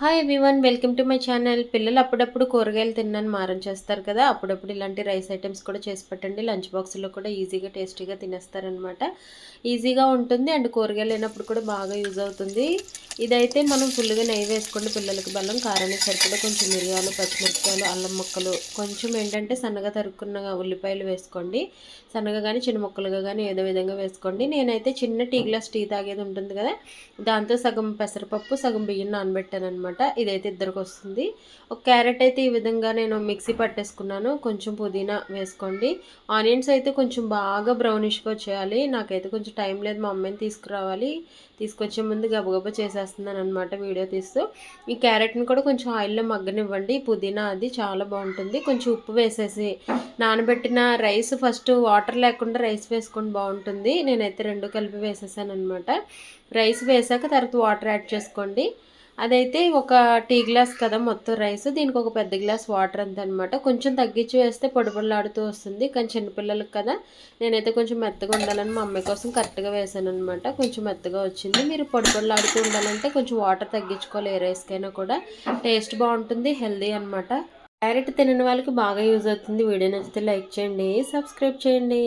Hi everyone, welcome to my channel. పిల్లలు అప్పుడప్పుడు కూరగాయలు తినని మారం చేస్తారు కదా. అప్పుడప్పుడు ఇలాంటి రైస్ ఐటమ్స్ కూడా చేసి పెట్టండి. లంచ్ బాక్స్లో కూడా ఈజీగా టేస్టీగా తినేస్తారనమాట. ఈజీగా ఉంటుంది అండ్ కూరగాయలు లేనప్పుడు కూడా బాగా యూజ్ అవుతుంది. ఇదైతే మనం ఫుల్గా నెయ్యి వేసుకోండి. పిల్లలకి బెల్లం, కారానికి సరిపడా కొంచెం మిరియాలు, పచ్చిమిరపకాయలు, అల్లం ముక్కలు, కొంచెం ఏంటంటే సన్నగా తరుక్కున్న ఉల్లిపాయలు వేసుకోండి. సన్నగా కానీ చిన్న ముక్కలుగా కానీ ఏదో విధంగా వేసుకోండి. నేనైతే చిన్న టీ గ్లాస్ టీ తాగేది ఉంటుంది కదా, దాంతో సగం పెసరపప్పు సగం బియ్యం నానబెట్టాను అనమాట. ఇదైతే ఇద్దరికి వస్తుంది. ఒక క్యారెట్ అయితే ఈ విధంగా నేను మిక్సీ పట్టేసుకున్నాను. కొంచెం పుదీనా వేసుకోండి. ఆనియన్స్ అయితే కొంచెం బాగా బ్రౌనిష్గా వచ్చేయాలి. నాకైతే కొంచెం టైం లేదు, మా అమ్మాయిని తీసుకురావాలి. తీసుకొచ్చే ముందు గబగబా చేసేస్తున్నాను అనమాట వీడియో తీస్తూ. ఈ క్యారెట్ని కూడా కొంచెం ఆయిల్లో మగ్గనివ్వండి. పుదీనా అది చాలా బాగుంటుంది. కొంచెం ఉప్పు వేసేసి నానబెట్టిన రైస్ ఫస్ట్ వాటర్ లేకుండా రైస్ వేసుకొని బాగుంటుంది. నేనైతే రెండు కలిపి వేసేసాను అనమాట. రైస్ వేసాక తర్వాత వాటర్ యాడ్ చేసుకోండి. అదైతే ఒక టీ గ్లాస్ కదా మొత్తం రైస్, దీనికి ఒక పెద్ద గ్లాస్ వాటర్ అంత అనమాట. కొంచెం తగ్గించి వేస్తే పొడిపొడిలాడుతూ వస్తుంది, కానీ చిన్నపిల్లలకి కదా నేనైతే కొంచెం మెత్తగా ఉండాలని మా అమ్మాయి కోసం కరెక్ట్గా వేసాను అనమాట. కొంచెం మెత్తగా వచ్చింది. మీరు పొడిపొడిలాడుతూ ఉండాలంటే కొంచెం వాటర్ తగ్గించుకోవాలి. ఏ రైస్కైనా కూడా టేస్ట్ బాగుంటుంది, హెల్దీ అనమాట. క్యారెట్ తినని వాళ్ళకి బాగా యూజ్ అవుతుంది. వీడియో నచ్చితే లైక్ చేయండి, సబ్స్క్రైబ్ చేయండి.